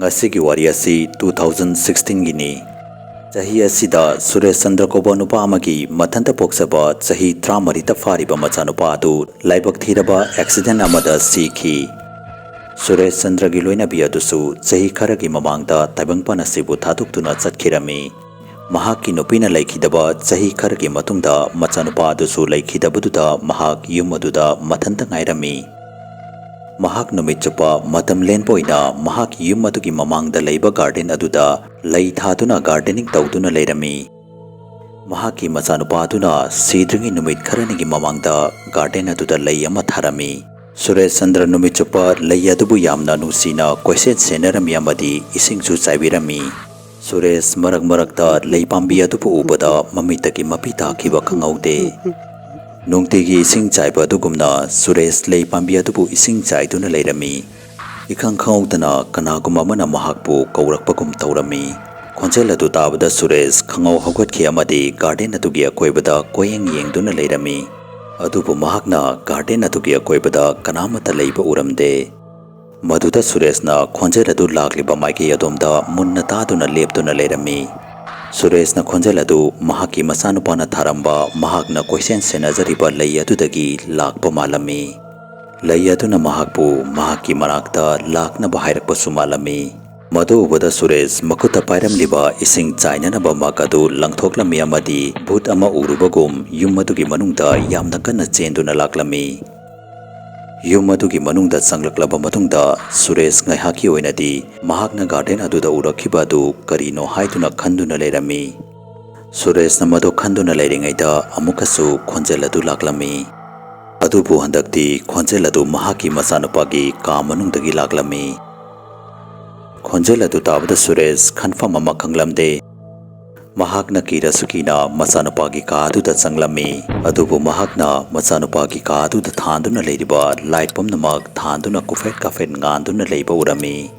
Ngasigi wari asi 2016 gini. Chahi asida Suresh Chandra koba nupa amagi mathanta poksaba chahi 30 fariba machanupa adu laibak thiraba accident amada sikhi. Suresh Chandra gi loinabi adusu chahi kharagi mamangda taibangpan asibu thaduktuna chatkirami. Mahakki nupina laikhidaba chahi kharagi matungda machanupa adusu laikhidabaduda mahak yum aduda mathanta ngairami. Mahak numit chupa matam lenpoina mahak yum adugi mamangda leiba garden aduda lei thaduna gardening tawduna leirami. Mahakki machanupa aduna sidringi numit kharanigi mamangda garden aduda lei ama tharami. Suresh Chandra numit chupa lei adubu yamna nusina koisen senarami amadi isingchu chaibirami. Suresh marak lei pambi adubu ubada mamitaki mapi takhiba khangaude. Nungtigi ising chaiba adugumna Suresh lei pambi adubu ising chaiduna leirami. Ikhang khaudana kanaguma mana mahakpu kaurakpagum taurami. Khonjel adu tabada Suresh khangau haugatkhi amadi garden adugi akoibada koyeng yengduna leirami. Adubu mahakna garden adugi akoibada kanamata leiba uramde. Maduda Sureshna khonjel adu lagliba maiki adomda munna taduna lepduna leirami. Sureshna khonjel adu mahakki masanupana tharamba mahakna koisen senajariba lei adudagi lakpa malami. Lei aduna mahakpu mahakki manakta laknaba hairakpa sumalami. Madu ubada Suresh makuta pairamliba ising chainanaba makadu langthoklami amadi Bhoot ama urubagum yum adugi manungda yamna kanna chenduna laklami. Yum adugi manungda changlaklaba matungda Suresh ngaihaki oinadi mahakna garden aduda urakhiba adu karino haiduna khanduna leirami. Suresh na madu khanduna leiringaida amukasu khonjel adu laklami. Adubu handakti khonjel adu mahakki machanupagi ka manungdagi laklami. Khonjel adu tabada Suresh khanfam ama khanglamde. Mahakna kirasukina machanupagi ka aduda changlami. Adubu mahakna machanupagi ka aduda thanduna leiriba light pumnamak thanduna kafet nganduna leiba urami.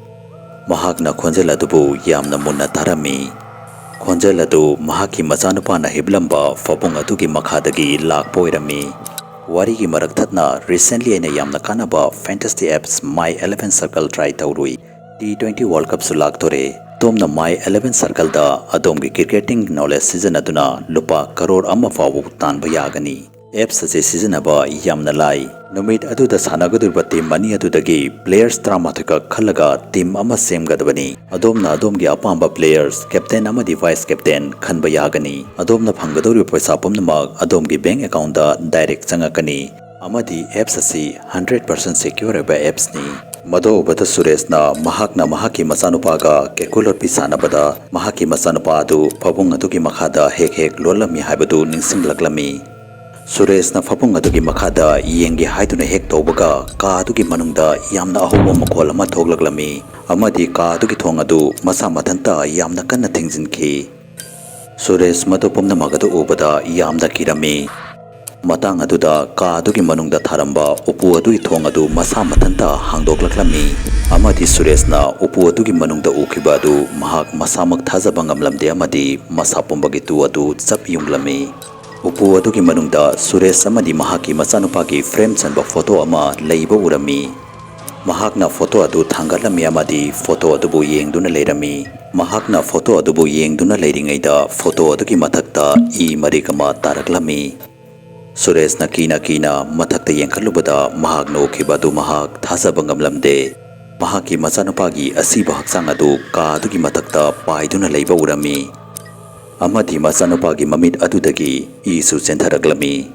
Mahakna khonjel adubu yamna munna tharami. Khonjel adu mahakki machanupana hiblamba fabung adugi makhadagi lakpa oirami. Wari gi marak thatna recently aina yamna kanaba fantasy apps My 11 Circle try taurui. T20 World Cup sulak tore. Tomna My 11 Circle da adomgi cricketing knowledge season aduna lupa crore amma fawu tanba yagani. Apps ase season aba yamna lai. Numit adu da sanagadurba team mani adu dagi players tramathika khalaga team ama semgadabani. Adomna adomgi apamba players captain amadi vice captain khanba yagani. Adomna phangadori paisa pumnamak adomgi bank account da direct changakani. Amadi apps ase 100% secure ba apps ni. Mado ubada Sureshna mahakna mahakki machanupaga calculator pisanabada mahakki machanupa adu phabung adugi makhada hek lolami haibadu ningsinglaklami. Sureshna phabung adugi makhada yengi haiduna hek tobaga ka adugi manungda yamna ahoba makhol ama thoklaklami. Amadi ka adugi thong adu masa mathanta yamna kanna thingjinki. Suresh madu pumna magadu ubada yamna kirami. Matang aduda ka adugi manungda tharamba upu adugi thong adu masa mathanta hangdoklaklami. Amadi Sureshna upu adugi manungda ukhiba adu mahak masamak thajaba ngamlamde amadi masa pumbagi tu adu chap yunglami. Upu adugi manungda Suresh amadi mahakki machanupagi frame chanba photo ama leiba urami. Mahakna photo adu thangalami amadi photo adubu yengduna leirami. Mahakna photo adubu yengduna leiringaida photo adugi mathakta I marikama taraklami. Sureshna kina mathakta yengkhalubada mahakna ukhiba adu mahak thajaba ngamlamde. Mahakki machanupagi asiba hakchang adu ka adugi mathakta paiduna leiba urami. Amadi machanupagi mamit adudagi isu chentharaklami.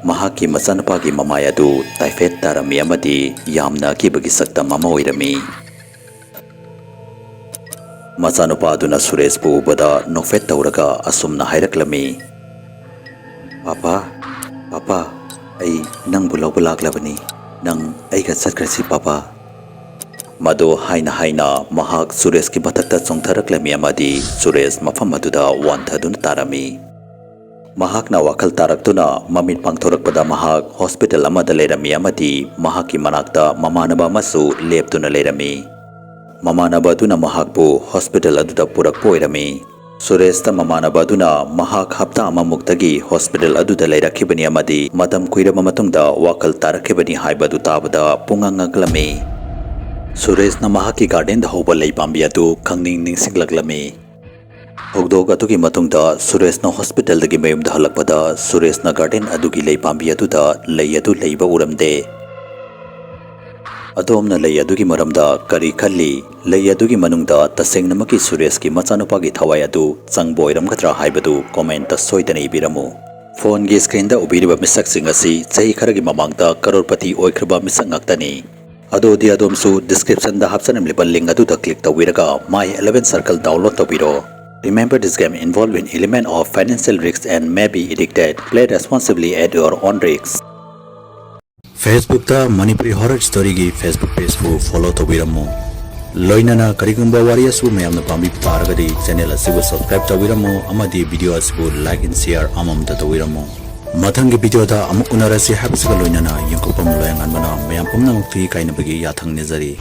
Mahakki machanupagi mamai adu typhoid tarami amadi yamna akibagi saktam ama oirami. Machanupa aduna Suresh bu ubada nokfet tauraga asumna hairaklami. Papa ai nang bulauba laklabani. Nang aiga chatkrasi papa. Madu haina mahak Suresh ki mathakta chongtharaklami amadi Suresh mafam aduda wanthaduna tarami. Mahakna wakal taraktuna mamit pangthorakpada mahak hospital amada leirami amadi mahakki manakta mamanaba masu leptuna leirami. Mamanaba aduna mahakpu hospital aduda purakpa oirami. Sureshta mamanaba aduna mahak hapta amamuktagi hospital aduda leirakhibani amadi matam kuiraba matungda wakal tarakhibani haibadu tabada pungangaglami. Suresna mahaki garden da hoba lei pambi atu khangning ningsinglaklammi. Hogdog atugi matungda Suresna hospital dagi mayum da halakpada Suresna garden adugi lei pambi atu da lei atu leiba uramde. Adomna lei adugi maramda kari khalli lei adugi manungda tasengnamaki Suresh ki machanupagi Thawai adu changboiramgadra haibadu comment ta soidana ibiramu. Phone gi screen da ubiriba misak singasi chahi kharagi mamangda karorpati oikhriba misak ngaktani. Ado di adomsu description da hapsanamliba link adu da click tawiraga my 11 circle download tawiro. Remember, this game involves an element of financial risks and may be addicted. Play responsibly at your own risk. Facebook ta Manipuri horror story gi Facebook page fu follow tawiramu. Loinana karigumba wari asu mayamna pambi paragadi channel asibu subscribe tawiramu amadi video asibu like and share amam ta tawiramu. Mathangi video da amu unarasi habsiga loinana yungkupam loyangan mana mayam pumna mukti kainabagi yathang nizari.